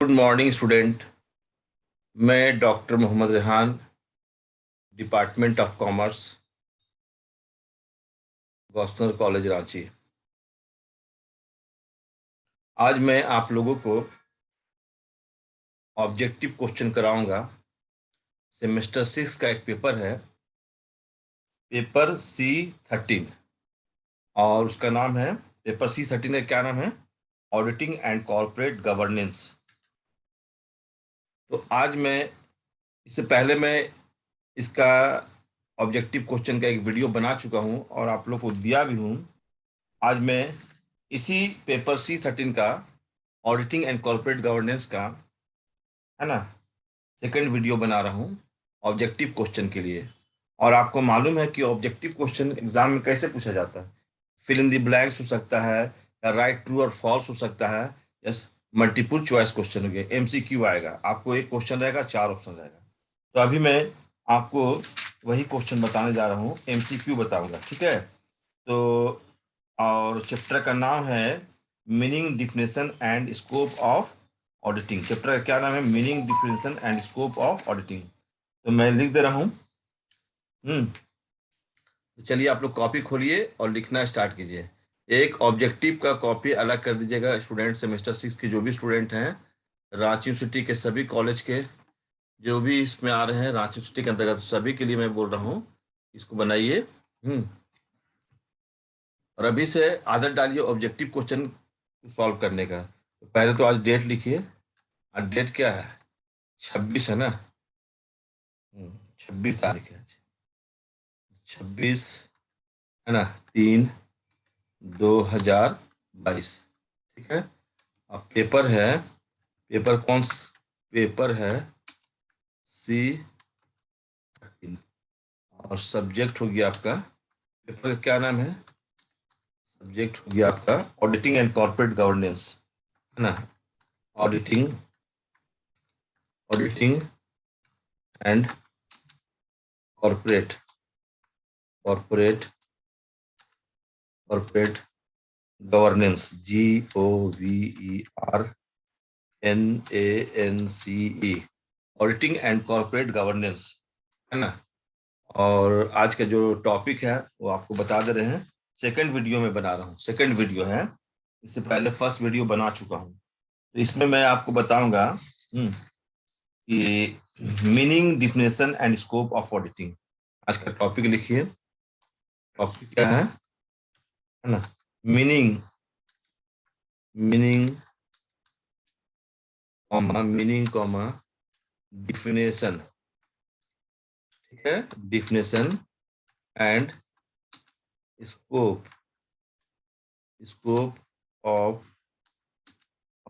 Good morning student. मैं doctor Mohammad Rehan, department of commerce, Gossner college Ranchi. आज मैं आप लोगों को ऑब्जेक्टिव क्वेश्चन कराऊंगा। सेमेस्टर 6 का एक पेपर है, पेपर C13, और उसका नाम है, पेपर C13 का क्या नाम है? Auditing and corporate governance. तो आज मैं, इससे पहले मैं इसका ऑब्जेक्टिव क्वेश्चन का एक वीडियो बना चुका हूं और आप लोग को दिया भी हूं। आज मैं इसी पेपर C13 का ऑडिटिंग एंड कॉर्पोरेट गवर्नेंस का, है ना, सेकंड वीडियो बना रहा हूँ ऑब्जेक्टिव क्वेश्चन के लिए। और आपको मालूम है कि ऑब्जेक्टिव क्वेश्चन एग्जाम में कैसे पूछा जाता है? फिल इन द ब्लैंक्स हो सकता है, या राइट ट्रू और फॉल्स हो सकता है, यस, मल्टीपल चॉइस क्वेश्चन हो गया, MCQ आएगा। आपको एक क्वेश्चन रहेगा, चार ऑप्शन रहेगा। तो अभी मैं आपको वही क्वेश्चन बताने जा रहा हूँ, MCQ बताऊंगा, ठीक है? तो और चैप्टर का नाम है meaning, definition and scope of auditing. Chapter का क्या नाम है? Meaning, definition and scope of auditing. तो मैं लिख दे रहा हूँ। तो चलिए, आप लोग कॉपी खोलिए और लिखना स्टार्ट कीजिए। एक ऑब्जेक्टिव का कॉपी अलग कर दीजिएगा स्टूडेंट, सेमेस्टर 6 के जो भी स्टूडेंट हैं, रांची यूनिवर्सिटी के सभी कॉलेज के जो भी इसमें आ रहे हैं, रांची यूनिवर्सिटी के अंतर्गत सभी के लिए मैं बोल रहा हूँ, इसको बनाइए। और अभी से आदत डालिए ऑब्जेक्टिव क्वेश्चन सॉल्व करने का। तो पहले तो आज डेट लिखिए। आज डेट क्या है? 26 है ना? 26 तारीख है आज। 26, है ना, 3/2022। ठीक है। अब पेपर है, पेपर पेपर है C13। और सब्जेक्ट हो गया आपका, पेपर का क्या नाम है? सब्जेक्ट हो गया आपका ऑडिटिंग एंड कॉर्पोरेट गवर्नेंस, है ना? Auditing, auditing and corporate, corporate, corporate governance, GOVERNANCE, auditing and corporate governance, है ना? और आज का जो टॉपिक है वो आपको बता दे रहे हैं, सेकंड वीडियो में बना रहा हूँ, सेकंड वीडियो है। इससे पहले फर्स्ट वीडियो बना चुका हूँ। तो इसमें मैं आपको बताऊंगा कि meaning, definition and scope of auditing. आज का टॉपिक लिखिए। टॉपिक क्या है ना? Meaning, meaning comma, meaning comma, definition. ठीक है, definition and scope, scope of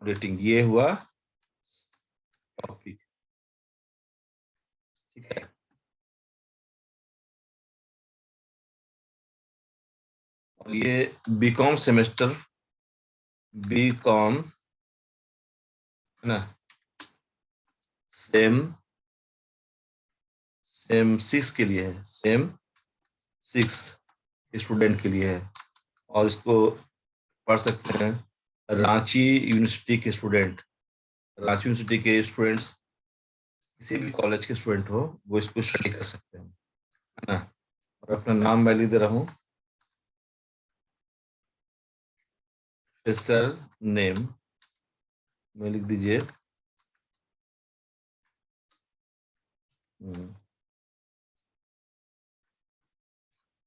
auditing, ये हुआ टॉपिक। ठीक है। और ये बीकॉम सेमेस्टर, बीकॉम, है ना, सेम, सेम 6 के लिए है, सेम 6 स्टूडेंट के लिए है। और इसको पढ़ सकते हैं रांची यूनिवर्सिटी के स्टूडेंट, रांची यूनिवर्सिटी के स्टूडेंट्स, किसी भी कॉलेज के स्टूडेंट हो, वो इसको स्टडी कर सकते हैं, है ना? और अपना नाम मैं लिख दे रहा हूँ, प्रोफेसर नेम में लिख दीजिए।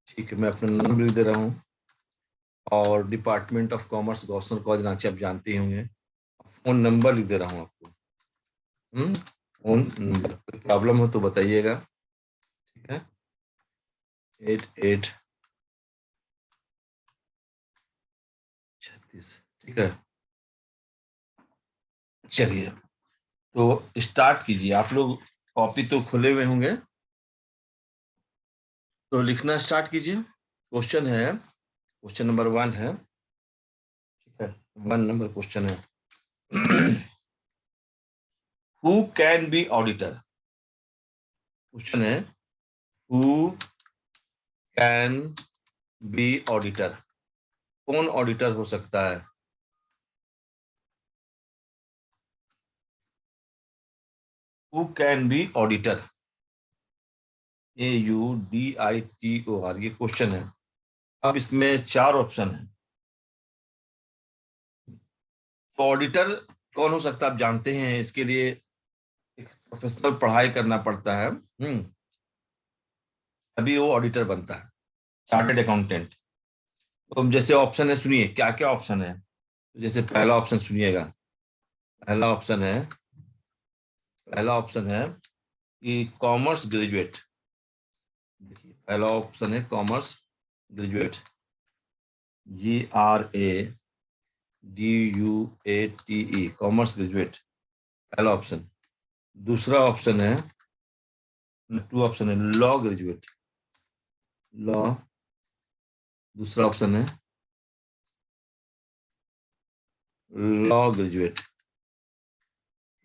ठीक है, मैं अपना नाम लिख दे रहा हूँ। और department of commerce, Gossner college Ranchi, आप जानते ही होंगे। फोन नंबर लिख दे रहा हूँ आपको। फोन नंबर, कोई प्रॉब्लम हो तो बताइएगा। ठीक है, 8836। ठीक है, चलिए तो स्टार्ट कीजिए। आप लोग कॉपी तो खुले हुए होंगे, तो लिखना स्टार्ट कीजिए। क्वेश्चन है, क्वेश्चन नंबर 1 है। ठीक है, 1 नंबर क्वेश्चन है। Who can be auditor? Question है, हु कैन बी ऑडिटर? कौन ऑडिटर हो सकता है? Who can be auditor, AUDITOR, ये क्वेश्चन है। अब इसमें 4 ऑप्शन है। तो ऑडिटर कौन हो सकता है आप जानते हैं, इसके लिए एक प्रोफेशनल पढ़ाई करना पड़ता है। अभी वो ऑडिटर बनता है, चार्टेड अकाउंटेंट। तो हम जैसे ऑप्शन है, सुनिए क्या क्या ऑप्शन है। जैसे पहला ऑप्शन सुनिएगा। पहला ऑप्शन है, पहला ऑप्शन है कि कॉमर्स ग्रेजुएट। देखिए पहला ऑप्शन है commerce graduate, GRADUATE, commerce graduate, पहला ऑप्शन। दूसरा ऑप्शन है, टू ऑप्शन है, लॉ ग्रेजुएट, लॉ। दूसरा ऑप्शन है लॉ ग्रेजुएट,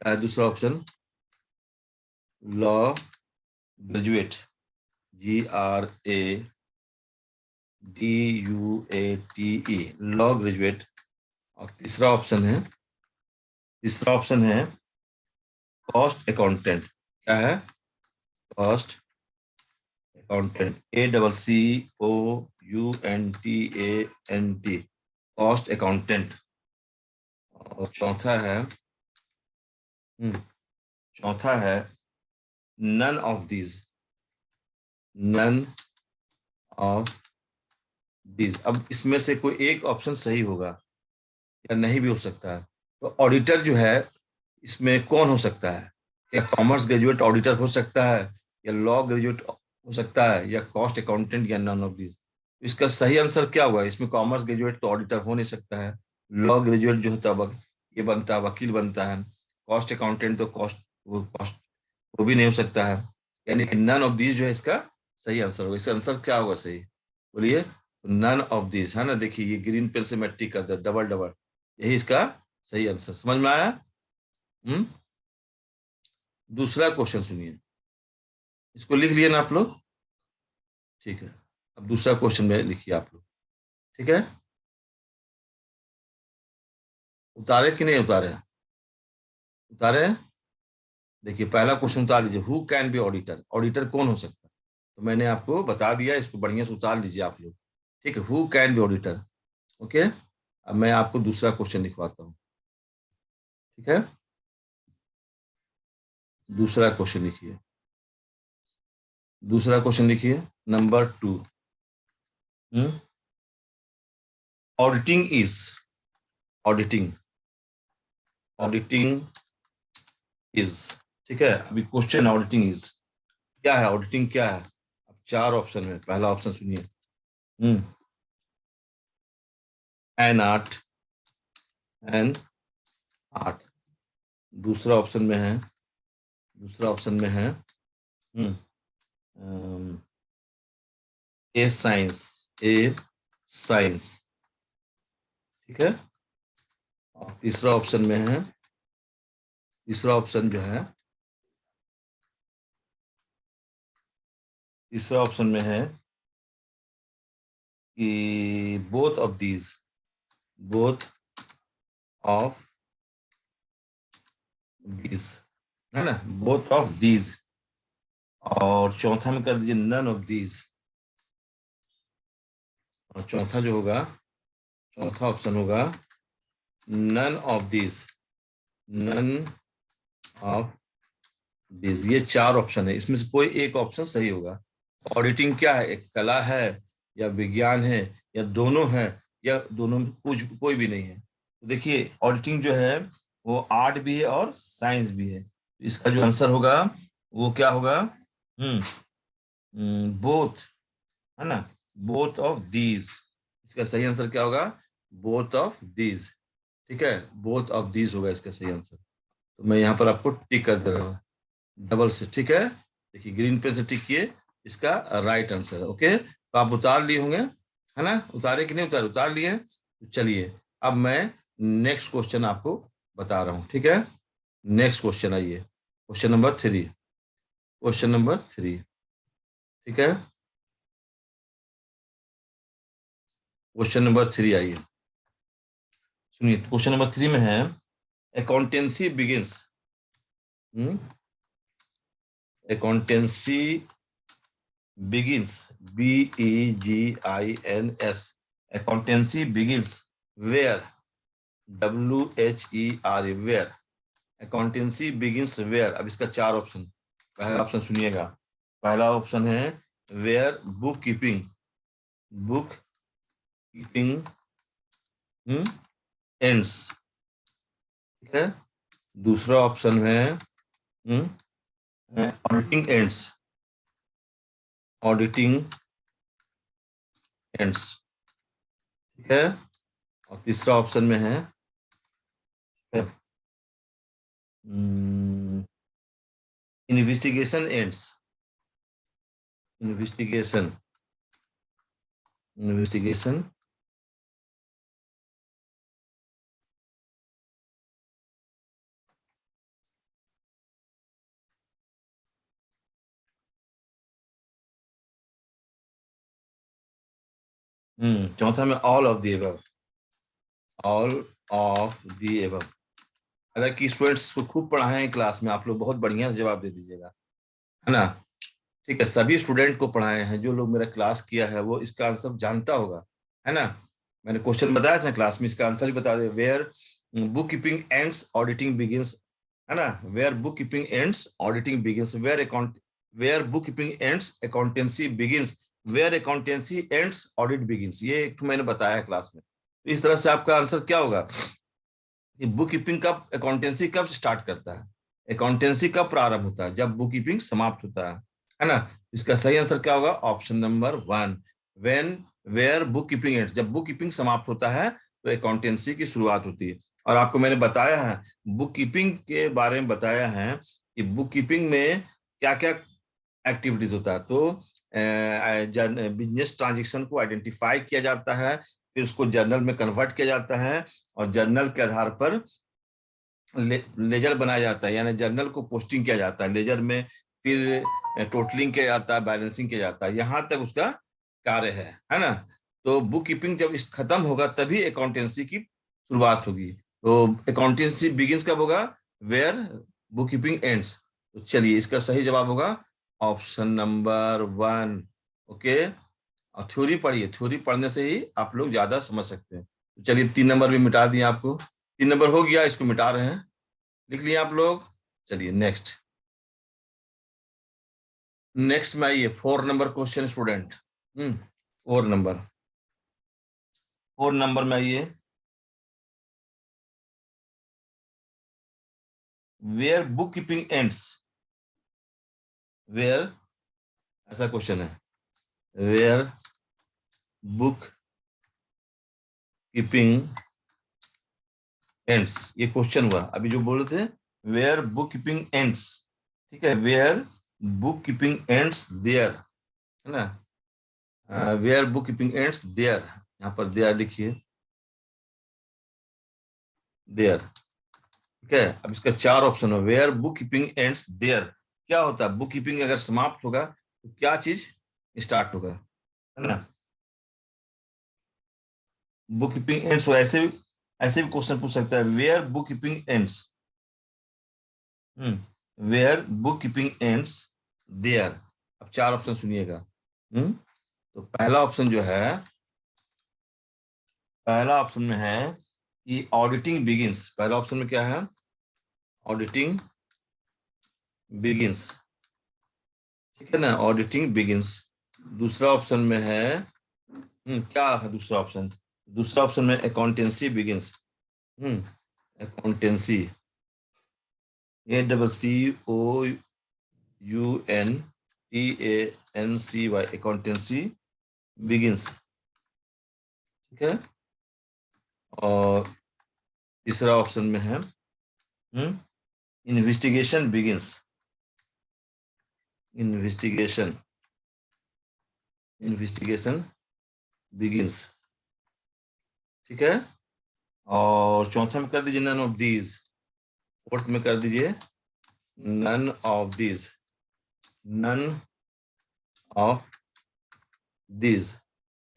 दूसरा option law graduate, GRADUATE, law graduate. और तीसरा ऑप्शन है कॉस्ट अकाउंटेंट। क्या है? Cost accountant, ACCOUNTANT, cost accountant. और चौथा है none of these, none of these. अब इसमें से कोई एक ऑप्शन सही होगा या नहीं भी हो सकता है। तो ऑडिटर जो है इसमें कौन हो सकता है? क्या कॉमर्स ग्रेजुएट ऑडिटर हो सकता है, या लॉ ग्रेजुएट हो सकता है, या कॉस्ट अकाउंटेंट, या नन ऑफ दिस? इसका सही आंसर क्या हुआ? इसमें कॉमर्स ग्रेजुएट तो ऑडिटर हो नहीं सकता है, लॉ ग्रेजुएट जो होता है ये बनता है वकील बनता है, कॉस्ट अकाउंटेंट तो कॉस्ट वो भी नहीं हो सकता है। यानी कि नन ऑफ दिस जो है इसका सही आंसर होगा। इसका आंसर क्या होगा सही? बोलिए। नन ऑफ दिस है ना, देखिए ये ग्रीन पेन से मैं टिक कर दिया, डबल डबल, यही इसका सही आंसर। समझ में आया? हम्म। दूसरा क्वेश्चन सुनिए, इसको लिख लिए ना आप लोग? ठीक है। अब दूसरा क्वेश्चन में लिखिए आप लोग। ठीक है, उतारे कि नहीं उतारे? उतारे। देखिए पहला क्वेश्चन उतार लीजिए, who can be auditor, auditor कौन हो सकता है? तो मैंने आपको बता दिया, इसको बढ़िया से उतार लीजिए आप लोग। ठीक है, who can be auditor. Okay, अब मैं आपको दूसरा क्वेश्चन लिखवाता हूँ। ठीक है, दूसरा क्वेश्चन लिखिए। दूसरा क्वेश्चन लिखिए, number 2। Auditing is, auditing, auditing is. ठीक है, अभी क्वेश्चन ऑडिटिंग इज क्या है? ऑडिटिंग क्या है? अब 4 ऑप्शन में, पहला ऑप्शन सुनिए, एन आर्ट, एन आर्ट। दूसरा ऑप्शन में है, दूसरा ऑप्शन में है ए साइंस, ए साइंस। ठीक है, और तीसरा ऑप्शन में है, तीसरा ऑप्शन जो है, तीसरा ऑप्शन में है कि both of these, both of these, है ना, बोथ ऑफ दीज। और चौथा में कर दीजिए नन ऑफ दीज। और चौथा जो होगा, चौथा ऑप्शन होगा none of these, none of these. ये 4 ऑप्शन है, इसमें से कोई एक ऑप्शन सही होगा। ऑडिटिंग क्या है? एक कला है, या विज्ञान है, या दोनों है, या दोनों में कुछ कोई भी नहीं है? तो देखिए ऑडिटिंग जो है वो आर्ट भी है और साइंस भी है। इसका जो आंसर होगा वो क्या होगा? बोथ, है ना, बोथ ऑफ दीज। इसका सही आंसर क्या होगा? Both of these. ठीक है, बोथ ऑफ दीज होगा इसका सही आंसर। तो मैं यहाँ पर आपको टिक कर दे रहा हूँ डबल से। ठीक है, देखिए ग्रीन पेन से टिक किए, इसका राइट आंसर है। ओके, तो आप उतार लिए होंगे, है ना? उतारे कि नहीं उतारे? उतार लिए। तो चलिए अब मैं नेक्स्ट क्वेश्चन आपको बता रहा हूँ। ठीक है, नेक्स्ट क्वेश्चन आइए, क्वेश्चन नंबर 3, क्वेश्चन नंबर 3। ठीक है, क्वेश्चन नंबर 3 आइए, सुनिए। क्वेश्चन नंबर 3 में है, accountancy begins accountancy begins, BEGINS, accountancy begins where, WHERE, where, accountancy begins where। अब इसका 4 ऑप्शन, पहला ऑप्शन सुनिएगा। पहला ऑप्शन है where book keeping, book keeping ends, ठीक है। दूसरा ऑप्शन है ऑडिटिंग एंड्स, ऑडिटिंग एंड्स, ठीक है। और तीसरा ऑप्शन में है इन्वेस्टिगेशन एंड्स, इन्वेस्टिगेशन इन्वेस्टिगेशन चौथा में all of the above, all of the above. हालांकि स्टूडेंट्स को खूब पढ़ाए हैं क्लास में, आप लोग बहुत बढ़िया से जवाब दे दीजिएगा, है ना। ठीक है, सभी स्टूडेंट को पढ़ाए हैं, जो लोग मेरा क्लास किया है वो इसका आंसर जानता होगा, है ना। मैंने क्वेश्चन बताया था क्लास में, इसका आंसर भी बता दे। Where book keeping ends auditing begins, है ना। Where book keeping ends auditing begins, where book keeping ends accountancy begins, where accountancy ends audit begins. ये एक मैंने बताया है क्लास में। तो इस तरह से आपका आंसर क्या होगा कि बुक कीपिंग कब, अकाउंटेंसी कब स्टार्ट करता है, अकाउंटेंसी कब प्रारंभ होता है, जब बुक कीपिंग समाप्त होता है ना। इसका सही आंसर क्या होगा, option number 1, when where book keeping ends, जब बुक कीपिंग समाप्त होता है तो अकाउंटेंसी की शुरुआत होती है। और आपको मैंने बताया है, बुक कीपिंग के बारे में बताया है कि बुक कीपिंग में क्या क्या एक्टिविटीज होता है। तो बिजनेस ट्रांजेक्शन को आइडेंटिफाई किया जाता है, फिर उसको जर्नल में कन्वर्ट किया जाता है, और जर्नल के आधार पर लेजर बनाया जाता है, यानी जर्नल को पोस्टिंग किया जाता है लेजर में, फिर टोटलिंग किया जाता है, बैलेंसिंग किया जाता है, यहाँ तक उसका कार्य है ना। तो बुक कीपिंग जब इस खत्म होगा तभी अकाउंटेंसी की शुरुआत होगी। तो अकाउंटेंसी बिगिंस कब होगा, वेयर बुक कीपिंग एंड्स। तो चलिए, इसका सही जवाब होगा ऑप्शन नंबर 1। ओके, और थ्योरी पढ़िए, थ्योरी पढ़ने से ही आप लोग ज्यादा समझ सकते हैं। तो चलिए, 3 नंबर भी मिटा दिए आपको, 3 नंबर हो गया, इसको मिटा रहे हैं, लिख लिया आप लोग। चलिए नेक्स्ट, नेक्स्ट में आइए 4 number question student. 4 number, 4 number में आइए। Where book keeping ends, where, ऐसा क्वेश्चन है, वेयर बुक कीपिंग एंड्स, ये क्वेश्चन हुआ। अभी जो बोल रहे थे वेयर बुक कीपिंग एंड्स, ठीक है, where book keeping ends there, है ना। Where book keeping ends there, यहाँ पर देयर लिखिए, देयर, ठीक है। अब इसका 4 ऑप्शन है, where book keeping ends there. क्या होता है, बुक कीपिंग अगर समाप्त होगा तो क्या चीज स्टार्ट होगा, है ना। बुक कीपिंग एंड्स, ऐसे भी क्वेश्चन पूछ सकता है, where book keeping ends, where book keeping ends there. अब 4 ऑप्शन सुनिएगा। तो पहला ऑप्शन जो है, पहला ऑप्शन में है कि ऑडिटिंग बिगिंस। पहला ऑप्शन में क्या है, ऑडिटिंग बिगिंस, ठीक है ना, ऑडिटिंग बिगिंस। दूसरा ऑप्शन में है, क्या है दूसरा ऑप्शन, दूसरा ऑप्शन में accountancy begins, accountancy, ACCOUNTANCY, accountancy begins, ठीक है। और तीसरा ऑप्शन में है investigation begins, investigation, investigation begins, ठीक है। और चौथा में कर दीजिए नन ऑफ दीज, फोर्थ में कर दीजिए none of these, none of these.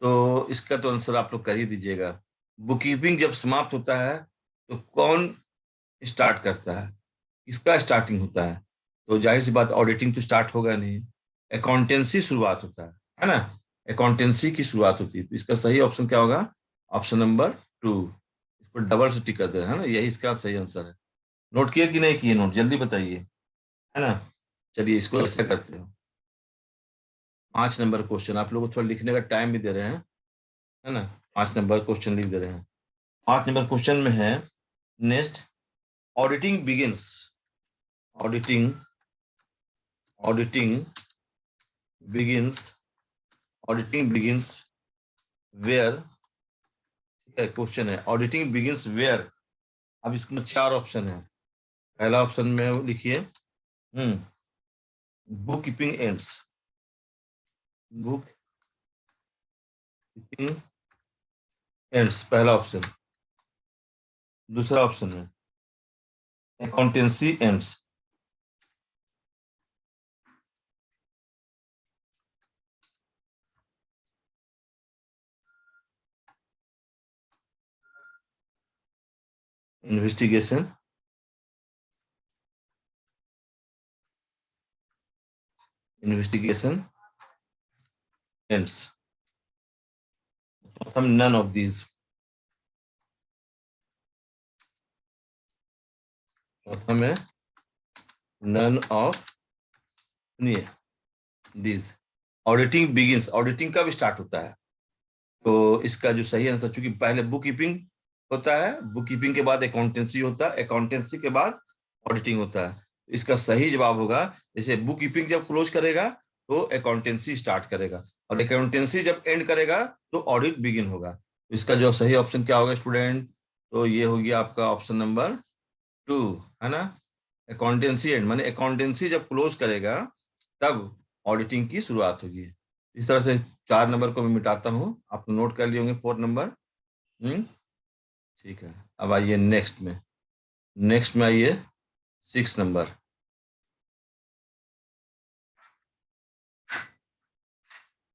तो इसका तो आंसर आप लोग कर ही दीजिएगा। बुक कीपिंग जब समाप्त होता है तो कौन स्टार्ट करता है, किसका स्टार्टिंग होता है, तो जाहिर सी बात ऑडिटिंग तो स्टार्ट होगा नहीं, अकाउंटेंसी शुरुआत होता है ना, अकाउंटेंसी की शुरुआत होती है। तो इसका सही ऑप्शन क्या होगा? Option number 2। इस पर डबल से टिक कर दे, है ना, यही इसका सही आंसर है। नोट किए कि नहीं किए? नोट जल्दी बताइए, है ना। चलिए इसको ऐसा करते हो। 5 नंबर क्वेश्चन, आप लोगों को थोड़ा लिखने का टाइम भी दे रहे हैं, है ना। 5 नंबर क्वेश्चन लिख दे रहे हैं। 5 नंबर क्वेश्चन में है, next, auditing begins, auditing auditing begins auditing begins where. ठीक है, क्वेश्चन है ऑडिटिंग बिगिंस वेयर। अब इसमें 4 ऑप्शन है। पहला ऑप्शन में वो लिखिए, book keeping ends, book keeping ends पहला ऑप्शन। दूसरा ऑप्शन है accountancy ends, investigation investigation ends. चौथा में नन ऑफ दीज, चौथा में नन ऑफ, सुनिए, दीज। ऑडिटिंग बिगिंस, ऑडिटिंग कब स्टार्ट होता है? तो इसका जो सही आंसर, चूंकि पहले बुक कीपिंग होता है, बुक कीपिंग के बाद अकाउंटेंसी होता है, अकाउंटेंसी के बाद ऑडिटिंग होता है। तो इसका सही जवाब होगा, जैसे बुक कीपिंग जब क्लोज करेगा तो अकाउंटेंसी स्टार्ट करेगा, और अकाउंटेंसी जब एंड करेगा तो ऑडिट बिगिन होगा। तो इसका जो सही ऑप्शन क्या होगा स्टूडेंट? तो ये हो गया आपका ऑप्शन नंबर 2, है ना। अकाउंटेंसी एंड माने अकाउंटेंसी जब क्लोज करेगा तब ऑडिटिंग की शुरुआत होगी। इस तरह से 4 नंबर को मैं मिटाता हूँ, आप नोट कर लिए होंगे 4 नंबर। ठीक है, अब आइए नेक्स्ट में आइए 6 नंबर।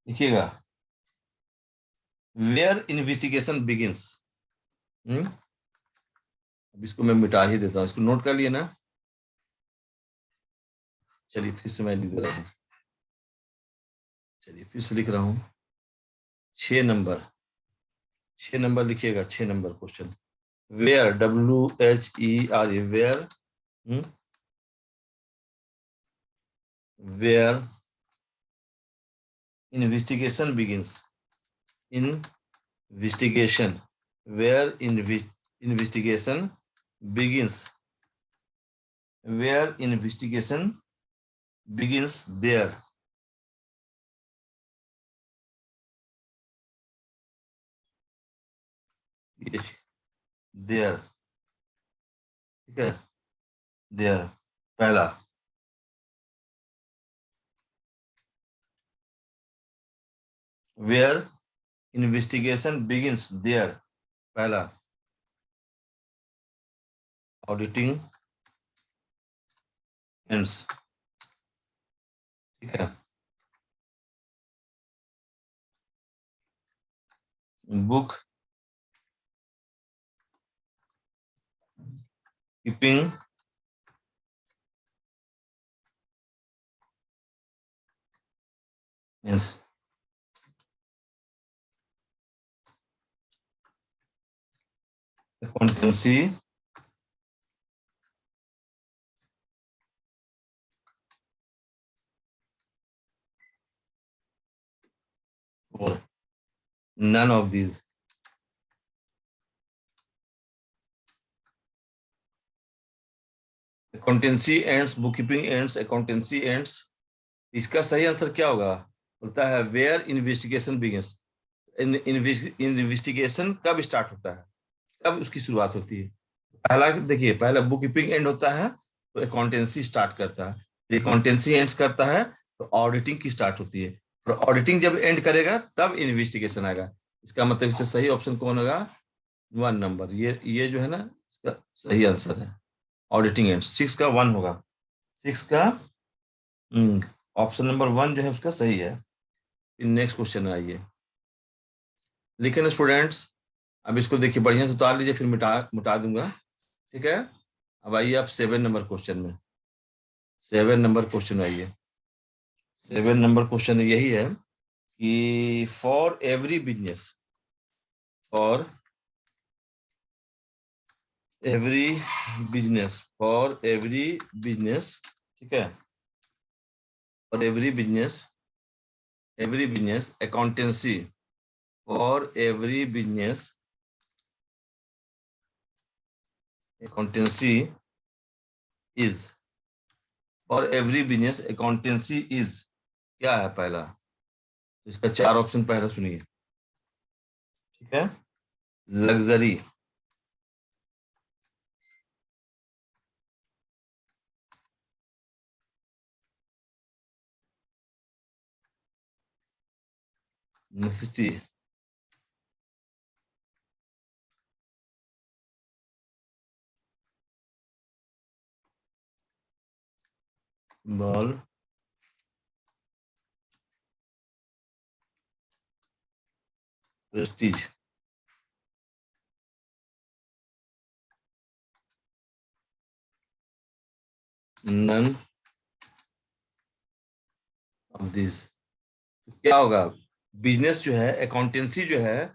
लिखिएगा, वेयर इन्वेस्टिगेशन बिगिंस। अब इसको मैं मिटा ही देता हूँ, इसको नोट कर लिए ना। चलिए फिर से मैं लिख दे रहा हूँ, चलिए फिर से लिख रहा हूँ। 6 नंबर, 6 नंबर लिखिएगा, 6 number question. Where, WHERE, where, where investigation begins, investigation, where investigation begins, where investigation begins there। there, ठीक है, there पहला। where investigation begins there पहला। auditing ends, ठीक है। book keeping ends, accountancy or none of these। accountancy ends, bookkeeping ends, accountancy ends। इसका सही answer क्या होगा? बोलता है वेयर इन्वेस्टिगेशन बिगिंस। इन्वेस्टिगेशन कब स्टार्ट होता है, कब उसकी शुरुआत होती है? पहला देखिए, पहला बुक कीपिंग एंड होता है तो अकाउंटेंसी स्टार्ट करता है, अकाउंटेंसी एंड करता है तो ऑडिटिंग की स्टार्ट होती है, और ऑडिटिंग जब एंड करेगा तब इन्वेस्टिगेशन आएगा। इसका मतलब इसका सही ऑप्शन कौन होगा? 1 नंबर, ये जो है ना, इसका सही आंसर है ऑडिटिंग एंड। 6 का 1 होगा, 6 का ऑप्शन नंबर 1 जो है उसका सही है। नेक्स्ट क्वेश्चन आइए, लिखे स्टूडेंट्स। अब इसको देखिए बढ़िया से उतार लीजिए, फिर मिटा मिटा दूंगा, ठीक है। अब आइए आप 7 नंबर क्वेश्चन में। 7 नंबर क्वेश्चन आइए। 7 नंबर क्वेश्चन यही है कि for every business, for every business, for every business, ठीक है, for every business accountancy, for every business accountancy is, for every business accountancy is क्या है पहला? तो इसका 4 ऑप्शन पहला सुनिए, ठीक है। Luxury, necessity, ball, prestige. None of this. क्या होगा? बिजनेस जो है, अकाउंटेंसी जो है,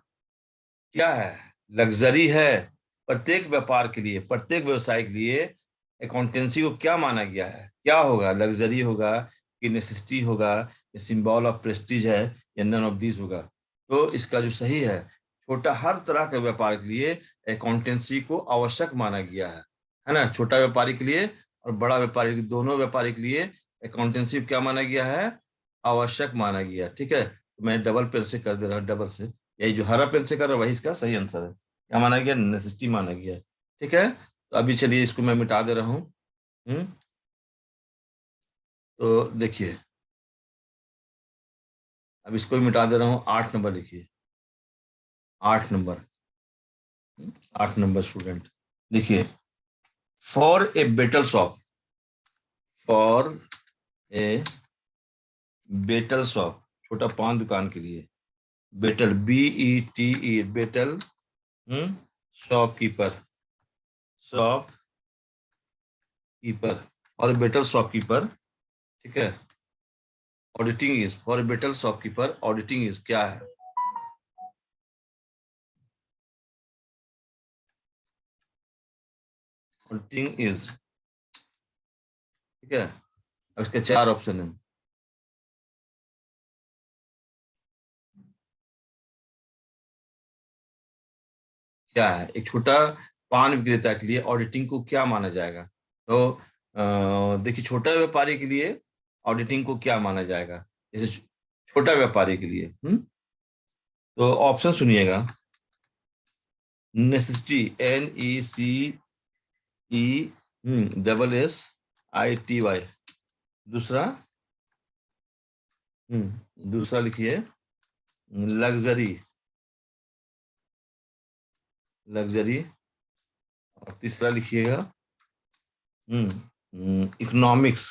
क्या है? लग्जरी है। प्रत्येक व्यापार के लिए, प्रत्येक व्यवसाय के लिए अकाउंटेंसी को क्या माना गया है? क्या होगा? लग्जरी होगा कि नेसेसिटी होगा या सिंबल ऑफ प्रेस्टीज है या नन ऑफ दिस होगा? तो इसका जो सही है, छोटा, हर तरह के व्यापार के लिए अकाउंटेंसी को आवश्यक माना गया है ना। छोटा व्यापारी के लिए और बड़ा व्यापारी, दोनों व्यापारी के लिए अकाउंटेंसी क्या माना गया है? आवश्यक माना गया, ठीक है। तो मैं डबल पेन से कर दे रहा हूँ, डबल से, यही जो हरा पेन से कर रहा है वही इसका सही आंसर है। क्या माना गया? नेसेसिटी माना गया, ठीक है। तो अभी चलिए इसको मैं मिटा दे रहा हूँ। हम्म, तो देखिए, अब इसको भी मिटा दे रहा हूँ। 8 नंबर लिखिए, 8 नंबर। 8 नंबर स्टूडेंट लिखिए, for a betel shop, for a betel shop, छोटा पान दुकान के लिए, betel, BETE, betel, shopkeeper, shopkeeper, और बेटल शॉपकीपर, ठीक है। Auditing is, for betel shopkeeper auditing is क्या है? ऑडिटिंग इज, ठीक है। अब इसके 4 ऑप्शन है। क्या है? एक छोटा पान विक्रेता के लिए ऑडिटिंग को क्या माना जाएगा? तो देखिए, छोटा व्यापारी के लिए ऑडिटिंग को क्या माना जाएगा? जैसे छोटा व्यापारी के लिए, तो ऑप्शन सुनिएगा। Necessity, NECESSITY। दूसरा, दूसरा लिखिए, लग्जरी, लग्जरी। और तीसरा लिखिएगा, इकोनॉमिक्स,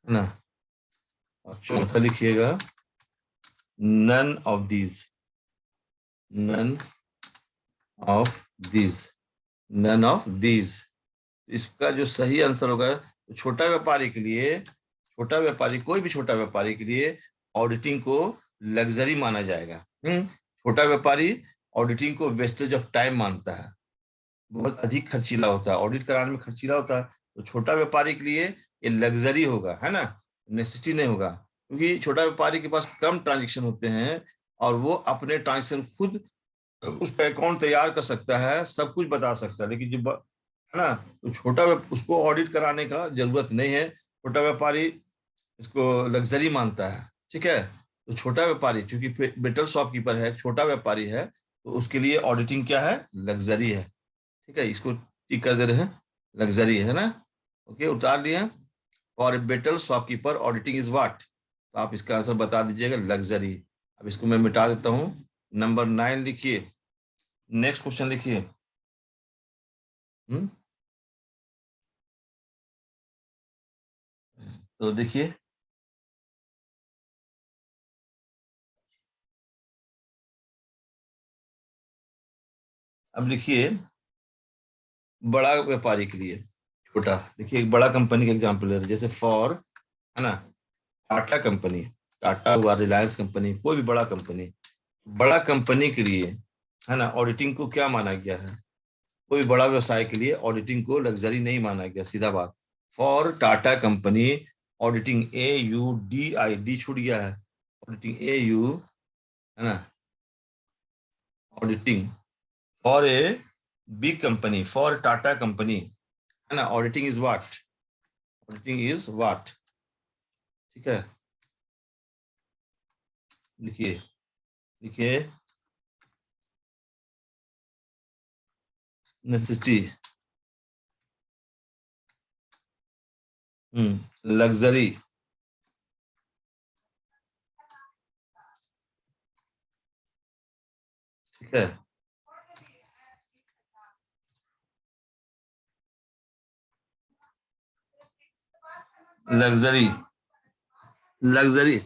है ना। और चौथा लिखिएगा, none of these, none of these, none of these. इसका जो सही आंसर होगा, तो छोटा व्यापारी के लिए, छोटा व्यापारी, कोई भी छोटा व्यापारी के लिए ऑडिटिंग को लग्जरी माना जाएगा। छोटा व्यापारी ऑडिटिंग को वेस्टेज ऑफ टाइम मानता है, बहुत अधिक खर्चीला होता है, ऑडिट कराने में खर्चीला होता है। तो छोटा व्यापारी के लिए ये लग्जरी होगा, है ना, नेसेसिटी नहीं होगा। क्योंकि छोटा व्यापारी के पास कम ट्रांजेक्शन होते हैं और वो अपने ट्रांजेक्शन खुद उसका अकाउंट तैयार कर सकता है, सब कुछ बता सकता है। लेकिन जब, है ना, तो उसको ऑडिट कराने का जरूरत नहीं है। छोटा व्यापारी इसको लग्जरी मानता है, ठीक है। तो छोटा व्यापारी, चूंकि बेटर शॉपकीपर है, छोटा व्यापारी है, तो उसके लिए ऑडिटिंग क्या है? लग्जरी है, ठीक है। इसको टिक कर दे रहे हैं, लग्जरी है ना। ओके, उतार लिए। और better shopkeeper auditing is what? तो आप इसका आंसर बता दीजिएगा, लग्जरी। अब इसको मैं मिटा देता हूँ। नंबर 9 लिखिए, नेक्स्ट क्वेश्चन लिखिए। हम्म तो देखिए, अब लिखिए, बड़ा व्यापारी के लिए, छोटा। देखिए एक बड़ा कंपनी का एग्जांपल ले रहे हैं, जैसे फॉर, है ना, टाटा कंपनी, टाटा हुआ, रिलायंस कंपनी, कोई भी बड़ा कंपनी, बड़ा कंपनी के लिए, है ना, ऑडिटिंग को क्या माना गया है? कोई बड़ा व्यवसाय के लिए ऑडिटिंग को लग्जरी नहीं माना गया, सीधा बात। For Tata company auditing, AUDI छूट गया है, ऑडिटिंग AU, है ना, auditing for a big company, for Tata company, है ना, auditing is what, auditing is what, ठीक है। लिखिए, लिखिए, नेसेसिटी, लग्जरी, ठीक है, लग्जरी, लग्जरी,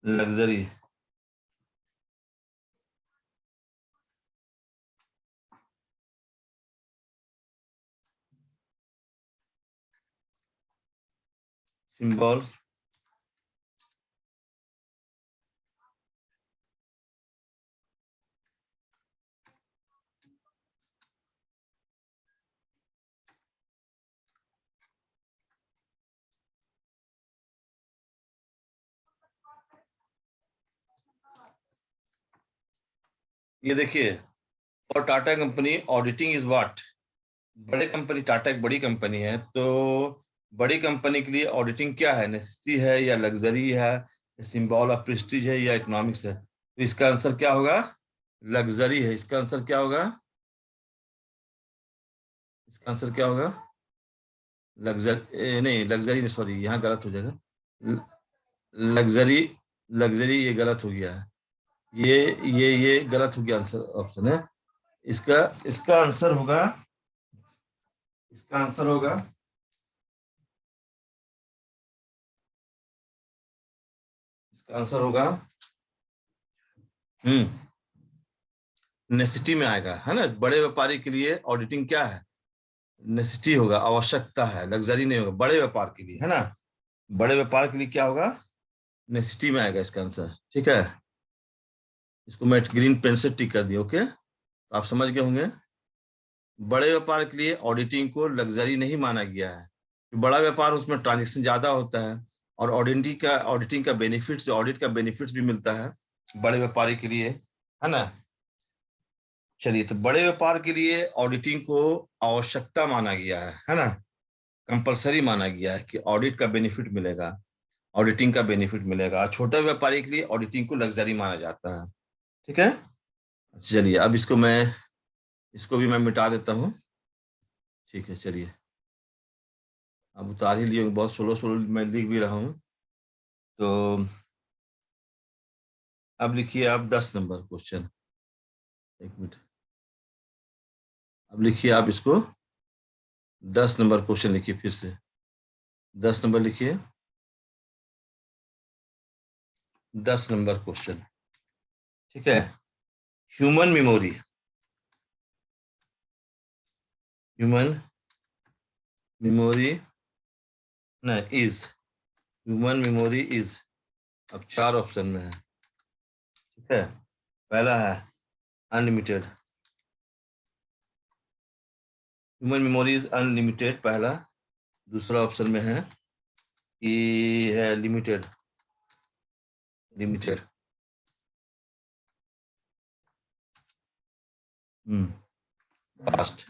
लग्जरी, सिंबल, ये देखिए, और Tata company auditing is what, बड़े कंपनी, टाटा एक बड़ी कंपनी है, तो बड़ी कंपनी के लिए ऑडिटिंग क्या है? नेसेसिटी है या लग्जरी है, सिंबल ऑफ प्रेस्टीज है या इकोनॉमिक्स है? तो इसका आंसर क्या होगा? लग्जरी है। इसका आंसर क्या होगा? इसका आंसर क्या होगा? नहीं, लग्जरी नहीं, सॉरी, यहाँ गलत हो जाएगा। लग्जरी, लग्जरी ये गलत हो गया है, ये गलत हो गया, आंसर ऑप्शन है। इसका इसका आंसर होगा, इसका आंसर होगा, इसका आंसर होगा, नेसेसिटी में आएगा, है ना। बड़े व्यापारी के लिए ऑडिटिंग क्या है? नेसेसिटी होगा, आवश्यकता है, लग्जरी नहीं होगा, बड़े व्यापार के लिए, है ना। बड़े व्यापार के लिए क्या होगा? नेसेसिटी में आएगा इसका आंसर, ठीक है। इसको मैं ग्रीन पेन से टिक कर दिया, ओके, तो आप समझ गए होंगे। बड़े व्यापार के लिए ऑडिटिंग को लग्जरी नहीं माना गया है, बड़ा व्यापार उसमें ट्रांजेक्शन ज्यादा होता है, और ऑडिटिंग का बेनिफिट्स, ऑडिट का बेनिफिट्स भी मिलता है बड़े व्यापारी के लिए, है ना। चलिए, तो बड़े व्यापार के लिए ऑडिटिंग को आवश्यकता माना गया है ना, कंपलसरी माना गया है कि ऑडिट का बेनिफिट मिलेगा, ऑडिटिंग का बेनिफिट मिलेगा। छोटे व्यापारी के लिए ऑडिटिंग को लग्जरी माना जाता है, ठीक है। चलिए, अब इसको भी मैं मिटा देता हूँ, ठीक है। चलिए, अब उतार ही लिए, बहुत स्लो स्लो मैं लिख भी रहा हूँ, तो अब लिखिए आप 10 नंबर क्वेश्चन। एक मिनट, अब लिखिए आप इसको, 10 नंबर क्वेश्चन लिखिए फिर से, 10 नंबर लिखिए, 10 नंबर क्वेश्चन, ठीक है। ह्यूमन मेमोरी, ह्यूमन मेमोरी, ना, इज, ह्यूमन मेमोरी इज, अब 4 ऑप्शन में है, ठीक है। पहला है unlimited, human memory is unlimited, पहला। दूसरा ऑप्शन में है कि है limited, limited, fast.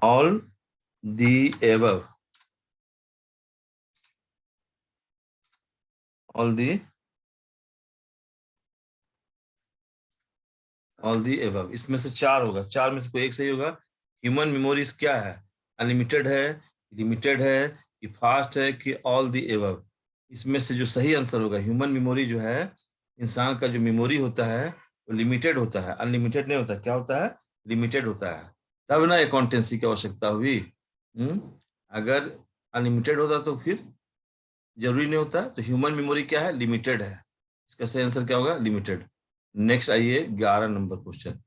All the above, all the, all the above, इसमें से 4 होगा, 4 में से कोई एक सही होगा। ह्यूमन मेमोरीज क्या है? अनलिमिटेड है, लिमिटेड है कि फास्ट है कि ऑल द एबव। इसमें से जो सही आंसर होगा, ह्यूमन मेमोरी जो है, इंसान का जो मेमोरी होता है वो लिमिटेड होता है, अनलिमिटेड नहीं होता। क्या होता है? लिमिटेड होता है। तब ना अकाउंटेंसी की आवश्यकता हुई। अगर अनलिमिटेड होता तो फिर जरूरी नहीं होता। तो ह्यूमन मेमोरी क्या है? लिमिटेड है। इसका सही आंसर क्या होगा? लिमिटेड। नेक्स्ट आइए 11 number question.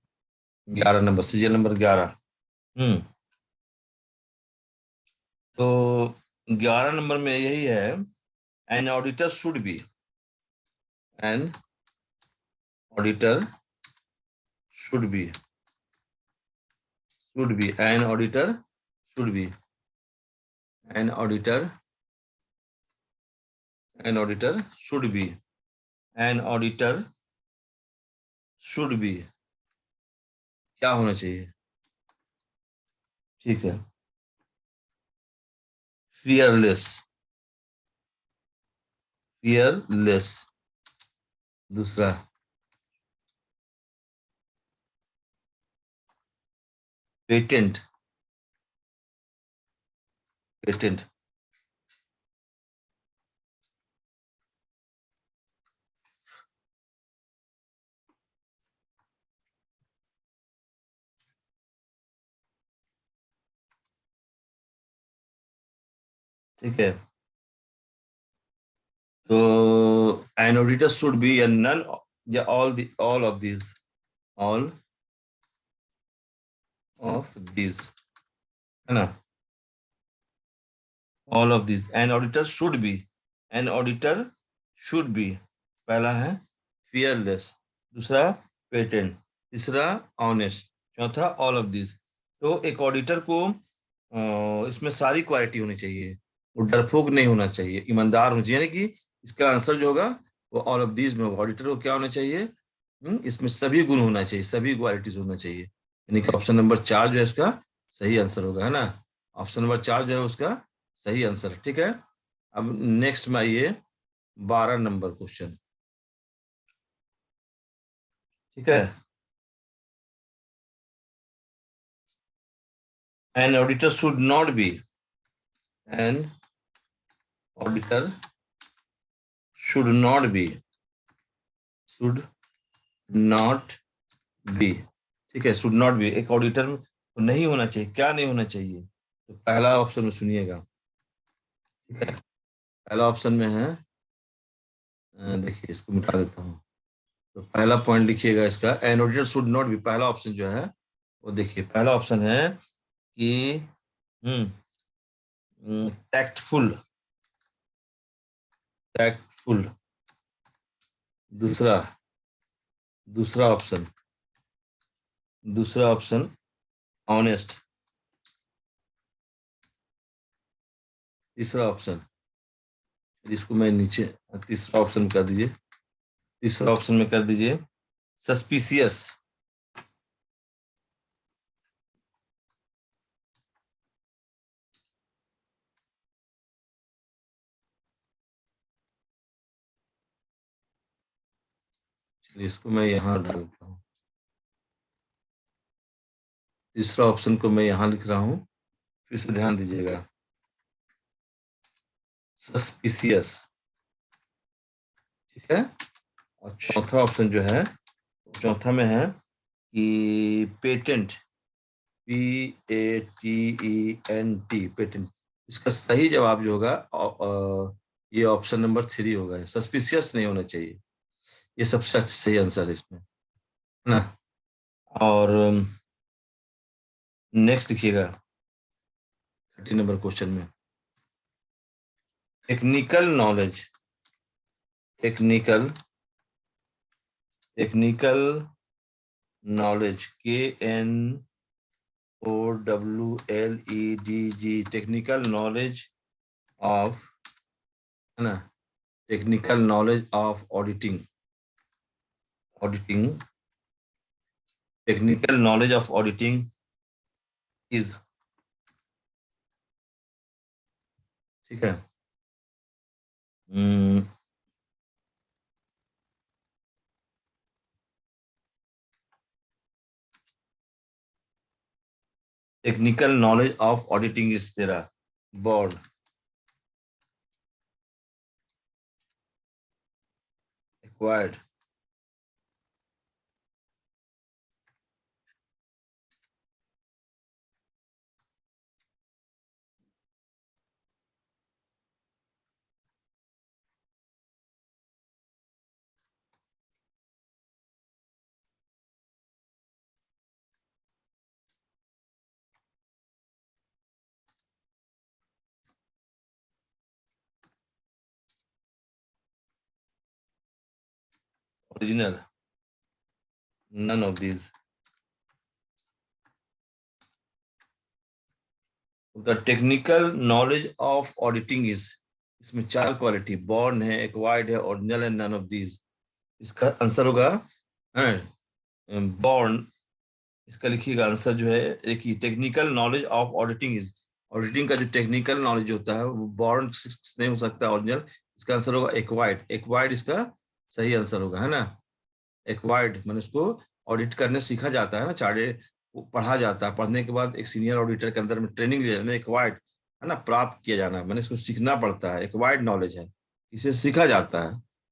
11 number, serial number 11। हम्म तो 11 नंबर में यही है, N auditor should be, N auditor should be, N auditor should be, N auditor, an auditor should be, N auditor should be. क्या होना चाहिए? ठीक है, फियरलेस, फियरलेस। दूसरा, पेटेंट, पेटेंट। ठीक है, तो एन ऑडिटर शुड बी या नन, या all of this, all of this, है ना? All of this, N auditor should be, N auditor should be. पहला है फियरलेस, दूसरा पेटेंट, तीसरा ऑनेस्ट, चौथा ऑल ऑफ दिस। तो एक ऑडिटर को इसमें सारी क्वालिटी होनी चाहिए। वो डरपोक नहीं होना चाहिए, ईमानदार होना चाहिए। यानी कि इसका आंसर जो होगा वो ऑल ऑफ दिस में होगा। ऑडिटर को क्या होना चाहिए? इसमें सभी गुण होना चाहिए, सभी क्वालिटीज होना चाहिए। यानी कि ऑप्शन नंबर 4 जो है इसका सही आंसर होगा, है ना? ऑप्शन नंबर 4 जो है उसका सही आंसर। ठीक है, अब नेक्स्ट में आइए 12 नंबर क्वेश्चन। ठीक है, N auditor should not be, N auditor should not be, should not be. ठीक है, शुड नॉट बी, एक ऑडिटर को नहीं होना चाहिए। क्या नहीं होना चाहिए? तो पहला ऑप्शन में सुनिएगा। ठीक है, पहला ऑप्शन में है, देखिए इसको मिटा देता हूँ। तो पहला पॉइंट लिखिएगा इसका, N auditor should not be, पहला ऑप्शन जो है वो देखिए। पहला ऑप्शन है कि टैक्टफुल, टैक्टफुल। दूसरा, दूसरा ऑप्शन, दूसरा ऑप्शन ऑनेस्ट। तीसरा ऑप्शन, जिसको मैं नीचे, तीसरा ऑप्शन कर दीजिए, तीसरा ऑप्शन में कर दीजिए सस्पिशियस। चलिए इसको मैं यहाँ डालता हूँ, तीसरा ऑप्शन को मैं यहाँ लिख रहा हूँ, फिर से ध्यान दीजिएगा, सस्पिशियस। ठीक है, और चौथा ऑप्शन जो है, चौथा में है कि पेटेंट, PATENT, पेटेंट। इसका सही जवाब जो होगा ये ऑप्शन नंबर 3 होगा। सस्पिशियस नहीं होना चाहिए, ये सबसे अच्छा सही आंसर है इसमें, है ना? और नेक्स्ट लिखिएगा 30 नंबर क्वेश्चन में, technical knowledge, technical, technical knowledge, KNOWLEDG, technical knowledge of, है ना? Technical knowledge of auditing, auditing, technical knowledge of auditing is. ठीक है, technical knowledge of auditing is तेरा born, acquired, original, none of these. The technical knowledge of auditing is, इसमें चार quality, born है, acquired है, original है, none of these. इसका answer होगा बॉर्न। इसका लिखिएगा आंसर जो है, देखिए technical knowledge of auditing is, auditing का जो टेक्निकल नॉलेज होता है वो बॉर्न नहीं हो सकता, ओरिजिनल। इसका आंसर होगा एक्वायर्ड, एक्वायर्ड इसका सही आंसर होगा, है ना। एक्वायर्ड मैंने उसको ऑडिट करने सीखा जाता है ना, चार्टेड वो पढ़ा जाता है, पढ़ने के बाद एक सीनियर ऑडिटर के अंदर में ट्रेनिंग लिया जाता है, एक्वायर्ड है ना, प्राप्त किया जाना, मैंने इसको सीखना पड़ता है, एक्वायर्ड नॉलेज है, इसे सीखा जाता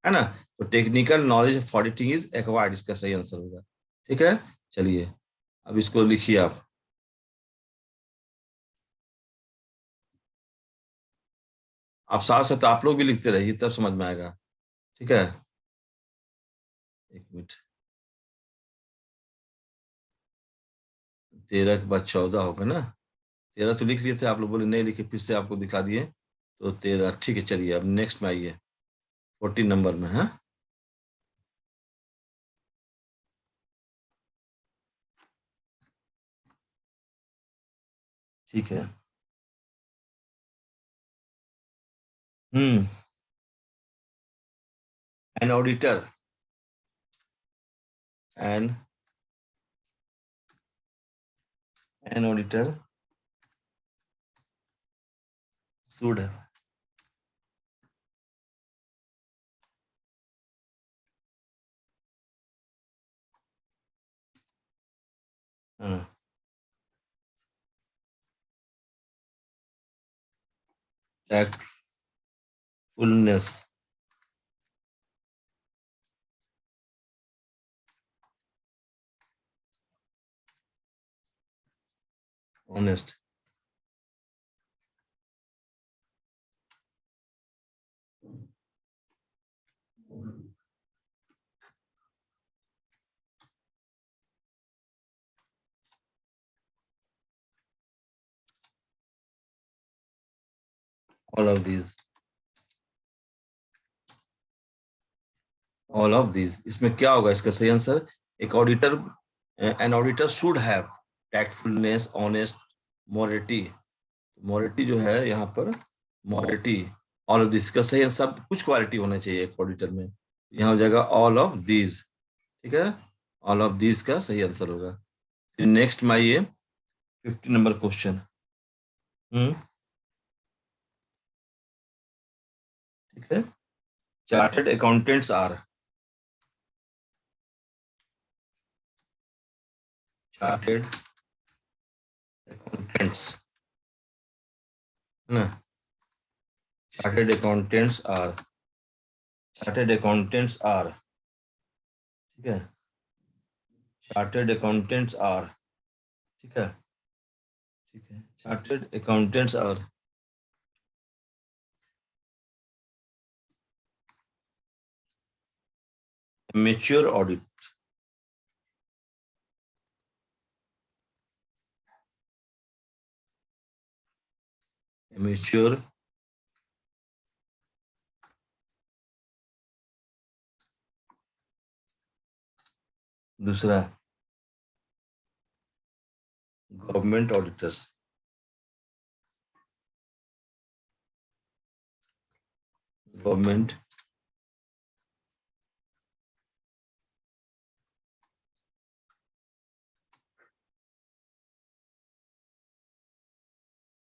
है ना। तो technical knowledge of auditing is acquired, इसका सही आंसर होगा। ठीक है, चलिए अब इसको लिखिए आप साथ साथ आप लोग भी लिखते रहिए, तब समझ में आएगा। ठीक है, एक मिनट। 13 के बाद 14 होगा ना। 13 तो लिख लिए थे, आप लोग बोले नहीं लिखे, फिर से आपको दिखा दिए। तो 13 ठीक है, चलिए अब नेक्स्ट में आइए, 14 नंबर में है। ठीक है। Hmm. An auditor, an an auditor should, tactfulness, honest, all of these, all of these. इसमें क्या होगा इसका सही आंसर? एक auditor, an auditor should have tactfulness, honest, morality. Morality जो है यहाँ पर, मोरिटी, ऑल ऑफ दिस का सही आंसर, सब कुछ क्वालिटी होना चाहिए एक ऑडिटर में। यहाँ हो जाएगा ऑल ऑफ दीज। ठीक है, ऑल ऑफ दीज का सही आंसर होगा। फिर नेक्स्ट में आइए, 50 नंबर क्वेश्चन। हम्म। ठीक है, chartered accountants are, chartered accountants, है ना, chartered accountants are, chartered accountants are, ठीक है, चार्टर्ड अकाउंटेंट्स आर, ठीक है, ठीक है, chartered accountants are mature audit, mature, दूसरा government auditors, government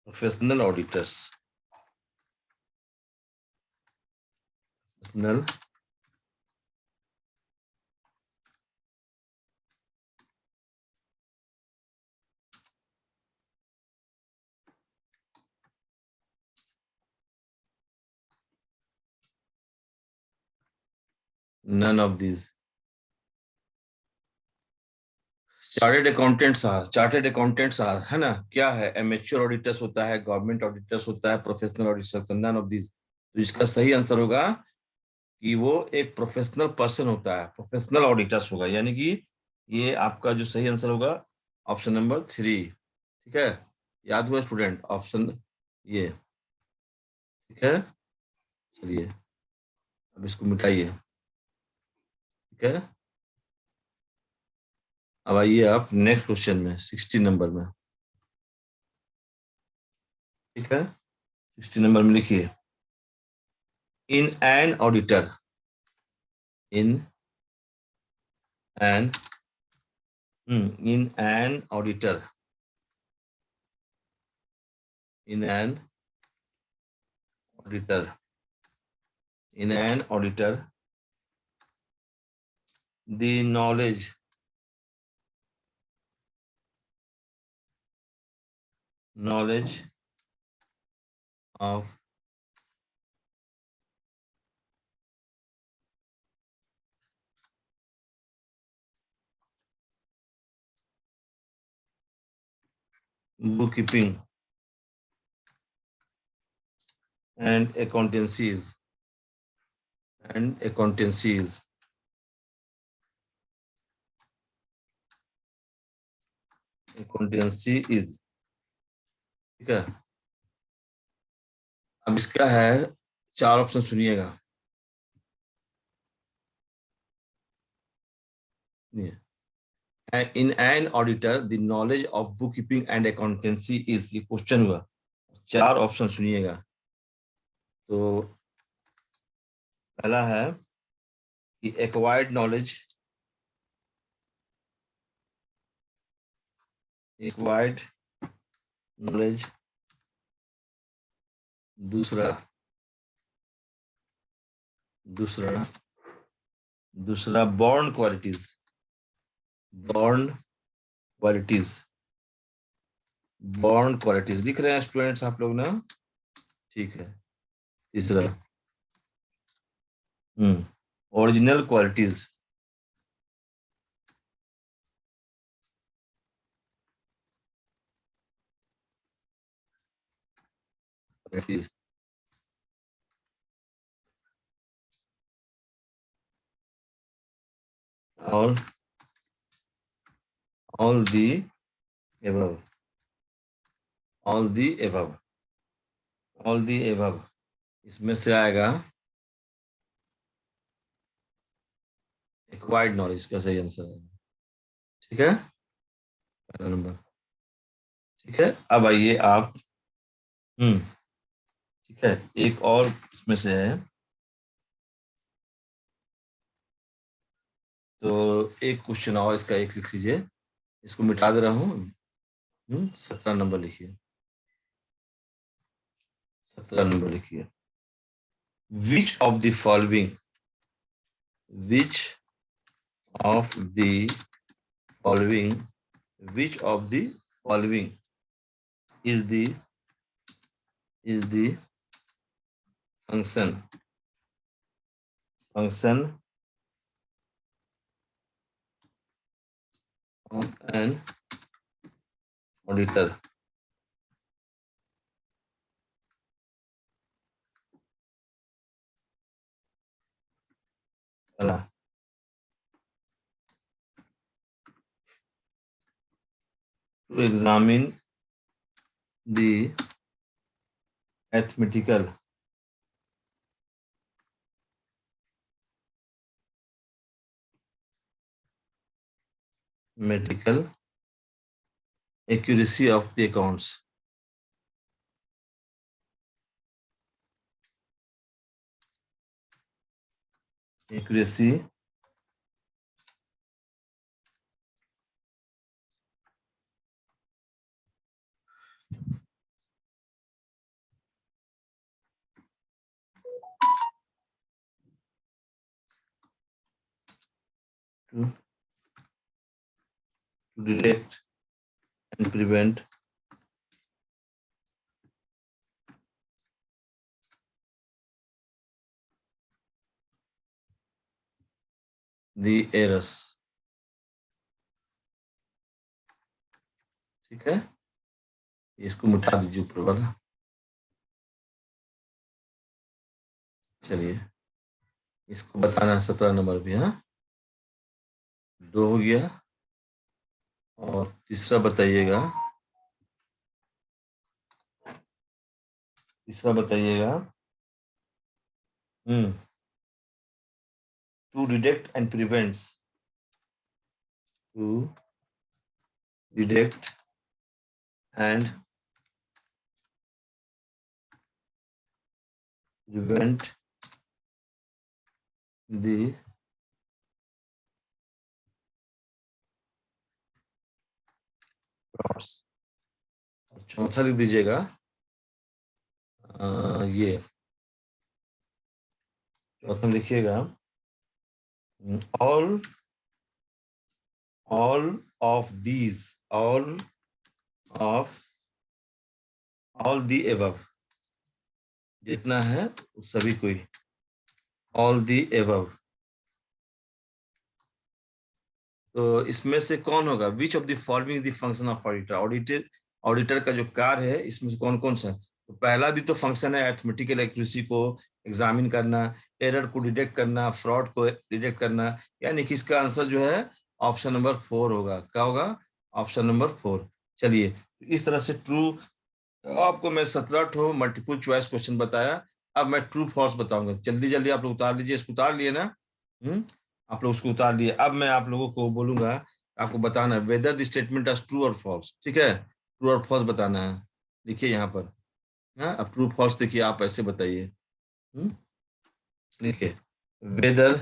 professional auditors, professional none of these. Chartered accountants are, है ना, क्या है, एमेच्योर ऑडिटर्स होता है, गवर्नमेंट ऑडिटर्स होता है, professional auditors, none of these. तो इसका सही आंसर होगा कि वो एक प्रोफेशनल पर्सन होता है, प्रोफेशनल ऑडिटर्स होगा, यानी कि ये आपका जो सही आंसर होगा ऑप्शन नंबर 3। ठीक है, याद हुआ स्टूडेंट, ऑप्शन ये। ठीक है, चलिए अब इसको मिटाइए। ठीक है, अब आइए आप नेक्स्ट क्वेश्चन में, 60 नंबर में। ठीक है, 60 नंबर में लिखिए, in an auditor, in an in an auditor, in an auditor, in an auditor, the knowledge of bookkeeping and accountancies and accountancies accountancy is। ठीक है, अब इसका है, चार ऑप्शन सुनिएगा। In an auditor the knowledge of book keeping and accountancy is, ये question हुआ, चार ऑप्शन सुनिएगा। तो पहला है कि एक्वायर्ड नॉलेज, एक्वायर्ड नॉलेज, दूसरा दूसरा दूसरा born qualities, born qualities, born qualities लिख रहे हैं स्टूडेंट्स आप लोग ना? ठीक है, तीसरा ओरिजिनल क्वालिटीज, क्वालिटीज, और all the above, all the above, all the above, इसमें से आएगा एक्वायर्ड नॉलेज का सही आंसर है। ठीक है, पहला नंबर। ठीक है, अब आइए आप, ठीक है, एक और इसमें से है, तो एक क्वेश्चन और इसका एक लिख लीजिए, इसको मिटा दे रहा हूँ। 17 नंबर लिखिए, 17 नंबर लिखिए, which of the following, which of the following, which of the following is the function of an auditor? पहला, to examine the arithmetical accuracy of the accounts, accuracy to detect and prevent the errors। ठीक है, इसको मिटा दीजिए ऊपर वाला। चलिए, इसको बताना है 17 नंबर भी। हाँ, 2 हो गया, और तीसरा बताइएगा, तीसरा बताइएगा। To detect and prevents, to detect and prevent the frauds। चौथा लिख दीजिएगा, ये चौथा लिखिएगा, all of these, all the above, जितना है उस सभी को ही, ऑल दी एबव। तो इसमें से कौन होगा, which of the following the function of auditor. Auditor का जो कार्य है इसमें से कौन कौन सा। तो पहला भी तो फंक्शन है अरिथमेटिकल एक्यूरेसी को एग्जामिन करना, एरर को डिटेक्ट करना, फ्रॉड को डिटेक्ट करना, यानी कि इसका आंसर जो है ऑप्शन नंबर 4 होगा। क्या होगा, ऑप्शन नंबर 4। चलिए, इस तरह से ट्रू, आपको मैं 17 ठो मल्टीपल चॉइस क्वेश्चन बताया। अब मैं ट्रू फॉल्स बताऊंगा। जल्दी जल्दी आप लोग उतार लीजिए, इसको उतार लिए ना। आप लोग उसको उतार लिए। अब मैं आप लोगों को बोलूंगा, आपको बताना है whether the statement is true और फॉल्स। ठीक है, ट्रू और फॉल्स बताना है। लिखिए यहाँ पर। हाँ, अब ट्रू फॉल्स देखिए, आप ऐसे बताइए। लिखिए, वेदर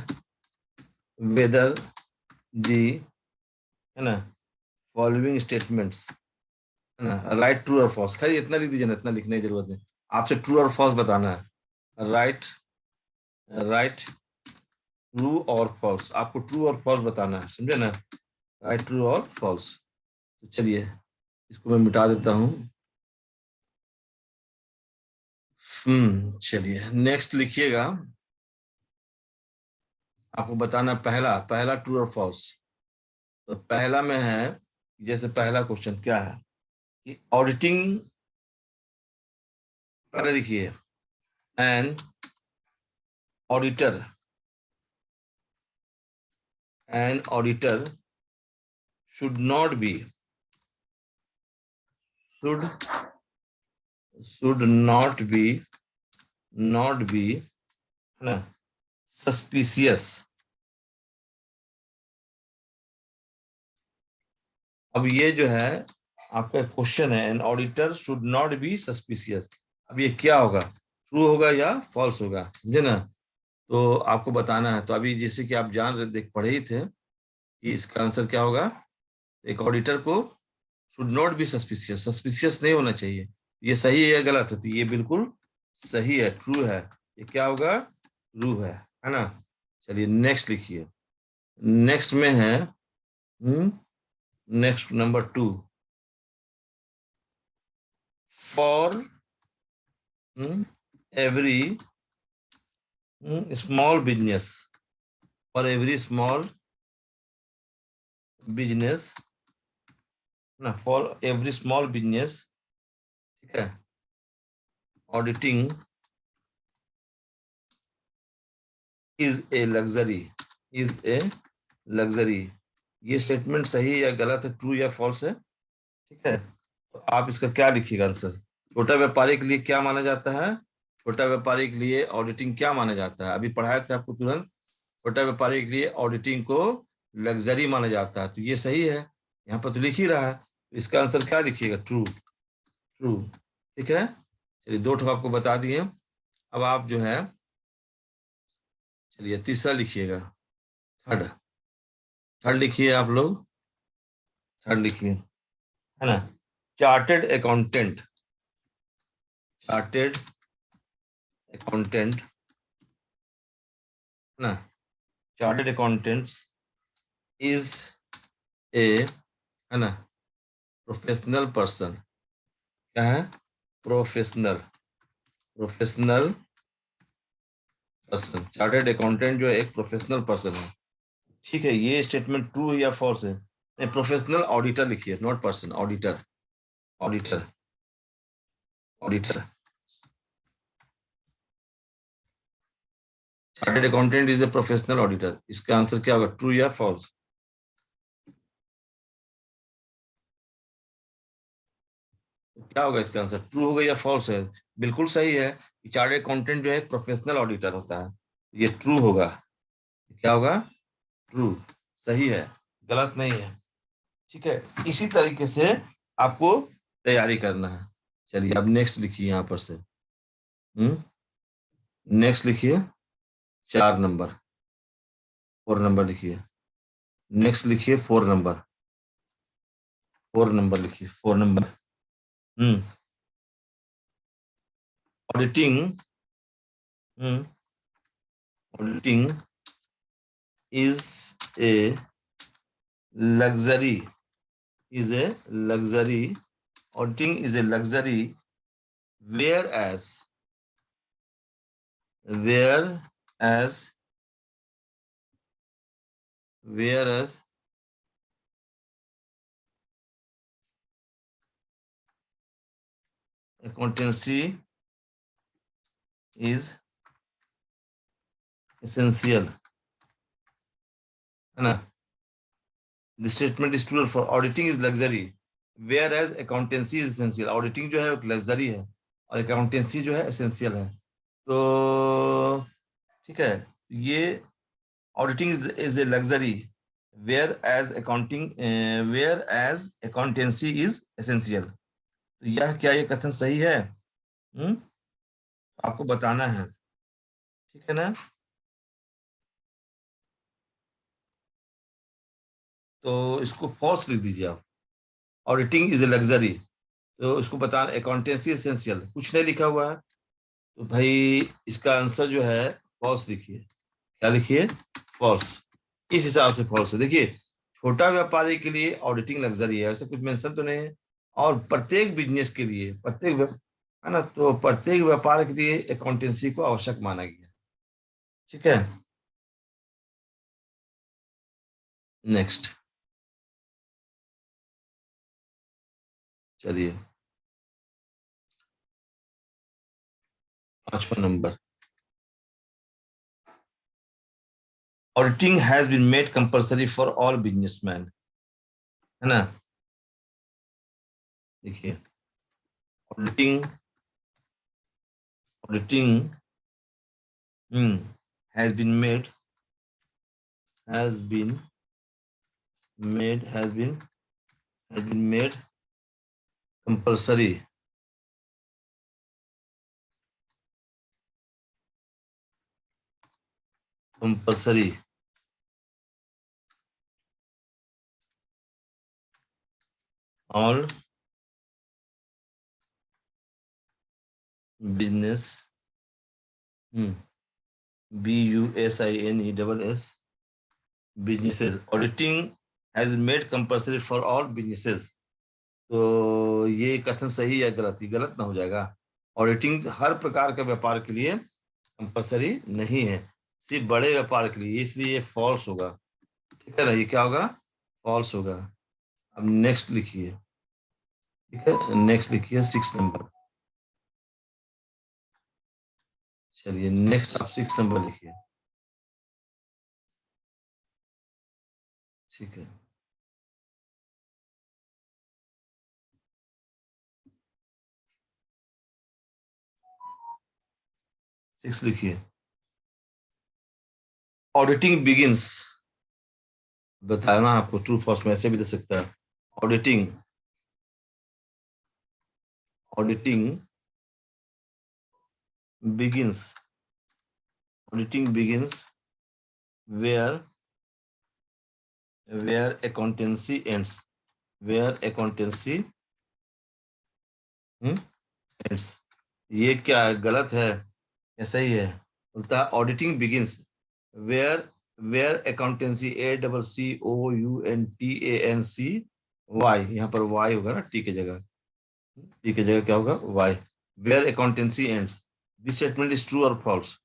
वेदर दी, है ना, फॉलोइंग स्टेटमेंट्स, है ना, राइट ट्रू और फॉल्स। खैर इतना लिख दीजिए ना, इतना लिखने की जरूरत नहीं। आपसे ट्रू और फॉल्स बताना है। राइट ट्रू और फॉल्स, आपको ट्रू और फॉल्स बताना है, समझे ना। राइट ट्रू और फॉल्स। तो चलिए, इसको मैं मिटा देता हूँ। चलिए, नेक्स्ट लिखिएगा। आपको बताना पहला पहला ट्रू और फॉल्स। तो पहला में है, जैसे पहला क्वेश्चन क्या है कि ऑडिटिंग, पहले लिखिए, an auditor should not be should should not be है ना, सस्पिशियस। अब ये जो है आपका क्वेश्चन है, N auditor should not be suspicious. अब ये क्या होगा, ट्रू होगा या फॉल्स होगा, समझे ना। तो आपको बताना है। तो अभी जैसे कि आप जान रहे, देख पढ़े ही थे कि इसका आंसर क्या होगा। एक ऑडिटर को should not be suspicious, suspicious नहीं होना चाहिए। ये सही है या गलत है, तो ये बिल्कुल सही है, ट्रू है। ये क्या होगा, ट्रू है ना। चलिए, नेक्स्ट लिखिए। नेक्स्ट में है, next number 2, for every small business, for every small business ना, फॉर एवरी स्मॉल बिजनेस, ठीक है, auditing is a luxury, is a luxury. ये स्टेटमेंट सही या गलत है, ट्रू या फॉल्स है। ठीक है, तो आप इसका क्या लिखिएगा आंसर। छोटा व्यापारी के लिए क्या माना जाता है, छोटा व्यापारी के लिए ऑडिटिंग क्या माना जाता है, अभी पढ़ाया था आपको तुरंत। छोटा व्यापारी के लिए ऑडिटिंग को लग्जरी माना जाता है, तो ये सही है, यहाँ पर तो लिख ही रहा है। तो इसका आंसर क्या लिखिएगा, ट्रू। ट्रू, ठीक है। चलिए, 2 ठो आपको बता दिए। अब आप जो है, चलिए तीसरा लिखिएगा, थर्ड। थर्ड लिखिए आप लोग, थर्ड लिखिए, है ना, चार्टेड अकाउंटेंट, चार्टेड अकाउंटेंट, है ना, चार्टेड अकाउंटेंट्स इज ए, है ना, प्रोफेशनल पर्सन। क्या है, प्रोफेशनल पर्सन। चार्टेड अकाउंटेंट जो है एक प्रोफेशनल पर्सन है। ठीक है, ये स्टेटमेंट ट्रू है या फॉल्स है? प्रोफेशनल ऑडिटर लिखिए, not person, auditor, auditor, auditor. Chartered accountant is a professional auditor, इसका आंसर क्या होगा, ट्रू या फॉल्स? क्या होगा इसका आंसर, ट्रू होगा या फॉल्स है? बिल्कुल सही है कि चार्टर्ड अकाउंटेंट जो है प्रोफेशनल ऑडिटर होता है, ये ट्रू होगा। क्या होगा, ट्रू, सही है, गलत नहीं है। ठीक है, इसी तरीके से आपको तैयारी करना है। चलिए अब नेक्स्ट लिखिए यहाँ पर से। नेक्स्ट लिखिए 4 नंबर, 4 नंबर लिखिए। नेक्स्ट लिखिए 4 नंबर, 4 नंबर लिखिए, 4 number. Hmm auditing, auditing is a luxury, is a luxury, auditing is a luxury, whereas whereas whereas accountancy is essential, है ना? This statement is true for auditing is luxury, whereas accountancy is essential. Auditing जो है एक luxury है और accountancy जो है essential है। तो ठीक है, ये auditing is a luxury, whereas accountancy is essential। तो यह क्या, ये कथन सही है? आपको बताना है, ठीक है ना? तो इसको फॉल्स लिख दीजिए आप। ऑडिटिंग इज ए लग्जरी, तो इसको बताना अकाउंटेंसी एसेंशियल, कुछ नहीं लिखा हुआ है, तो भाई इसका आंसर जो है फॉल्स लिखिए। क्या लिखिए, फॉल्स। इस हिसाब से फॉल्स है। देखिए, छोटा व्यापारी के लिए ऑडिटिंग लग्जरी है, ऐसा कुछ मेंशन तो नहीं है। और प्रत्येक बिजनेस के लिए, है ना, तो प्रत्येक व्यापार के लिए अकाउंटेंसी को आवश्यक माना गया है। ठीक है, नेक्स्ट चलिए 5वां number. Auditing has been made compulsory for all businessman, है ना? देखिए, auditing auditing has been made, has been made has been made compulsory compulsory all business, BUSINESS businesses, auditing has made compulsory for all businesses। तो ये कथन सही या गलत? ही गलत ना हो जाएगा। ऑडिटिंग हर प्रकार के व्यापार के लिए कंपलसरी नहीं है, सिर्फ बड़े व्यापार के लिए, इसलिए ये फॉल्स होगा। ठीक है ना, ये क्या होगा, फॉल्स होगा। अब नेक्स्ट लिखिए, ठीक है, नेक्स्ट लिखिए 6 नंबर। चलिए नेक्स्ट आप 6 नंबर लिखिए। ठीक है, 6 लिखिए। ऑडिटिंग बिगिंस, बताना आपको ट्रू फॉल्स में ऐसे भी दे सकता है। Auditing auditing begins auditing begins where accountancy ends, where accountancy ends। ये क्या है, गलत है या सही है? बोलता है auditing begins where accountancy, ACCOUNTANCY, यहाँ पर वाई होगा ना, टी की जगह, टी की जगह क्या होगा, why. Where accountancy ends, this statement is true और फॉल्स?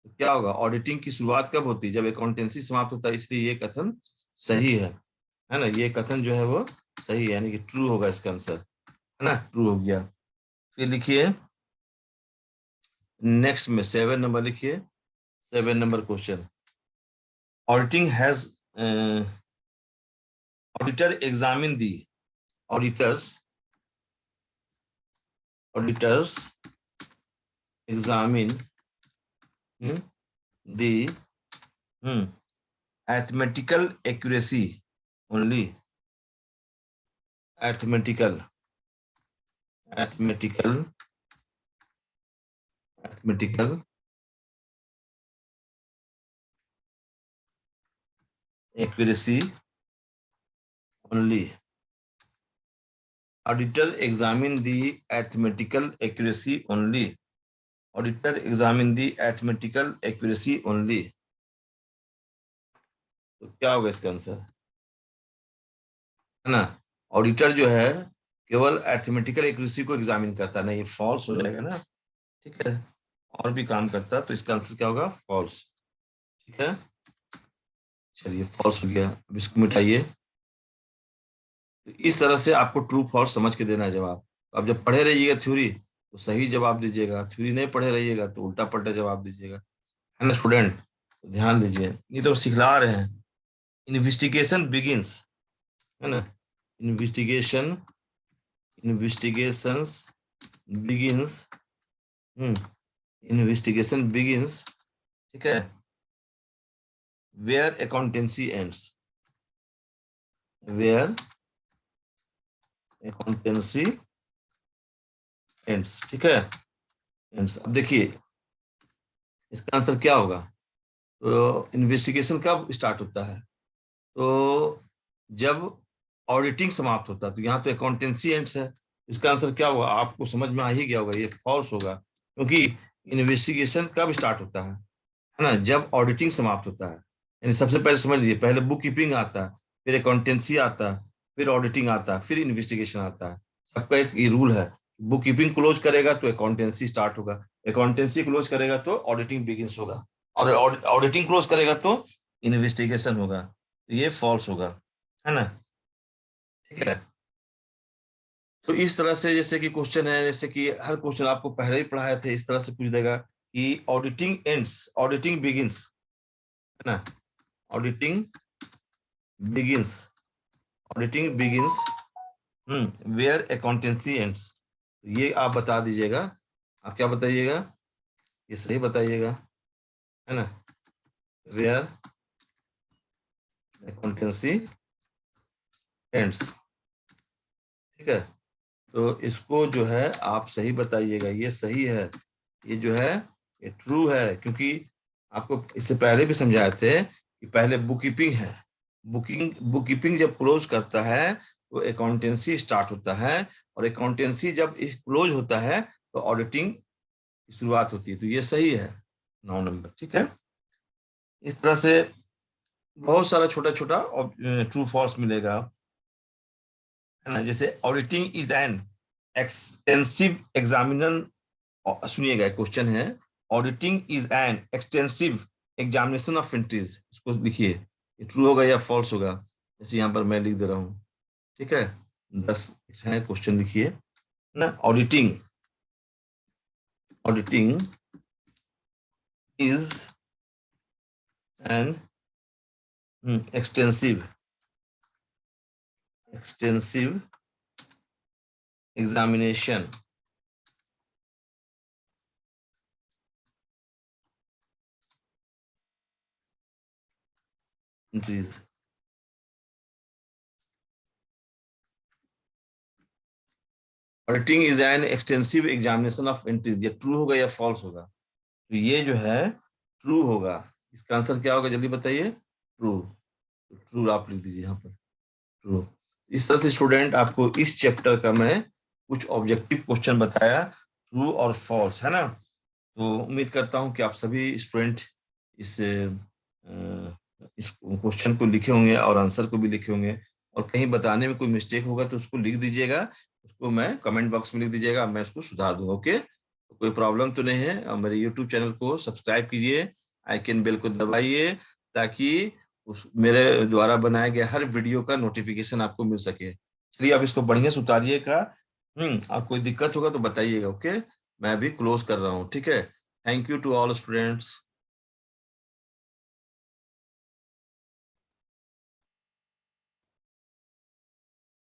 तो क्या होगा, ऑडिटिंग की शुरुआत कब होती है, जब अकाउंटेंसी समाप्त होता है, इसलिए ये कथन सही है ना, ये कथन जो है वो सही है, यानी कि ट्रू होगा इसका आंसर, है ना, ट्रू हो गया। फिर लिखिए नेक्स्ट में 7 नंबर लिखिए, 7 number question. Auditing has auditor examine the, auditors auditors examine the arithmetical accuracy only, arithmetical arithmetical arithmetical accuracy only, auditor examine the arithmetical accuracy only, auditor examine the arithmetical accuracy only। तो क्या होगा इसका answer, है ना, auditor जो है केवल arithmetical accuracy को एग्जामिन करता है, नहीं, ये फॉल्स हो जाएगा ना, ठीक है, और भी काम करता है, तो इसका आंसर क्या होगा, फॉल्स, ठीक है, चलिए फॉल्स हो गया, अब इसको मिटाइए। तो इस तरह से आपको ट्रू फॉल्स समझ के देना है जवाब। तो आप जब पढ़े रहिएगा थ्योरी तो सही जवाब दीजिएगा, थ्योरी नहीं पढ़े रहिएगा तो उल्टा पलटा जवाब दीजिएगा, है ना स्टूडेंट, तो ध्यान दीजिए, ये तो सिखला रहे हैं। इन्वेस्टिगेशन बिगिंस, है ना, investigation investigations begins investigation begins, ठीक है, where accountancy ends, where accountancy ends, ठीक है, एंड्स। अब देखिए इसका आंसर क्या होगा, तो इन्वेस्टिगेशन कब स्टार्ट होता है, तो जब ऑडिटिंग समाप्त होता है, तो यहाँ तो अकाउंटेंसी एंड्स है, इसका आंसर क्या होगा, आपको समझ में आ ही गया होगा, ये फॉल्स होगा, क्योंकि इन्वेस्टिगेशन कब स्टार्ट होता है ना, जब ऑडिटिंग समाप्त होता है, यानी सबसे पहले समझ लीजिए, पहले बुक कीपिंग आता है, फिर अकाउंटेंसी आता है, फिर ऑडिटिंग आता है, फिर इन्वेस्टिगेशन आता है, सबका एक ये रूल है, बुक कीपिंग क्लोज करेगा तो अकाउंटेंसी स्टार्ट होगा, अकाउंटेंसी क्लोज करेगा तो ऑडिटिंग बिगिंस होगा, और ऑडिटिंग क्लोज करेगा तो इन्वेस्टिगेशन होगा, तो ये फॉल्स होगा, है ना, ठीक है। तो इस तरह से जैसे कि क्वेश्चन है, जैसे कि हर क्वेश्चन आपको पहले ही पढ़ाए थे, इस तरह से पूछ देगा कि ऑडिटिंग एंड्स, ऑडिटिंग बिगिंस, है ना, auditing begins, auditing begins where accountancy ends, ये आप बता दीजिएगा, आप क्या बताइएगा, ये सही बताइएगा, है ना, वेयर अकाउंटेंसी एंड्स, ठीक है, तो इसको जो है आप सही बताइएगा, ये सही है, ये जो है ये ट्रू है, क्योंकि आपको इससे पहले भी समझाए थे कि पहले बुक कीपिंग है, बुक कीपिंग जब क्लोज करता है तो अकाउंटेंसी स्टार्ट होता है, और अकाउंटेंसी जब क्लोज होता है तो ऑडिटिंग की शुरुआत होती है, तो ये सही है 9 नंबर, ठीक है। इस तरह से बहुत सारा छोटा छोटा ट्रू फॉल्स मिलेगा, है ना, जैसे auditing is an extensive examiner, सुनिएगा क्वेश्चन है, auditing is an extensive examination of entries, इसको लिखिए, ये ट्रू होगा या फॉल्स होगा, जैसे यहाँ पर मैं लिख दे रहा हूँ, ठीक है, 10 है क्वेश्चन लिखिए ना, auditing auditing is an extensive examination entries, auditing is an extensive examination of entries, ये ट्रू होगा या फॉल्स होगा, तो ये जो है ट्रू होगा, इसका आंसर क्या होगा जल्दी बताइए, ट्रू, ट्रू आप लिख दीजिए यहाँ पर, ट्रू। इस तरह से स्टूडेंट आपको इस चैप्टर का मैं कुछ ऑब्जेक्टिव क्वेश्चन बताया, ट्रू और फॉल्स, है ना, तो उम्मीद करता हूँ कि आप सभी स्टूडेंट इस इस क्वेश्चन को लिखे होंगे और आंसर को भी लिखे होंगे, और कहीं बताने में कोई मिस्टेक होगा तो उसको लिख दीजिएगा, उसको मैं कमेंट बॉक्स में लिख दीजिएगा, मैं उसको सुधार दूंगा, ओके। कोई प्रॉब्लम तो नहीं है। और मेरे यूट्यूब चैनल को सब्सक्राइब कीजिए, आइकन बेल को दबाइए, ताकि मेरे द्वारा बनाए गए हर वीडियो का नोटिफिकेशन आपको मिल सके। चलिए अब इसको बढ़िया से उतारिएगा। और कोई दिक्कत होगा तो बताइएगा। ओके, मैं अभी क्लोज कर रहा हूँ। ठीक है, thank you to all students.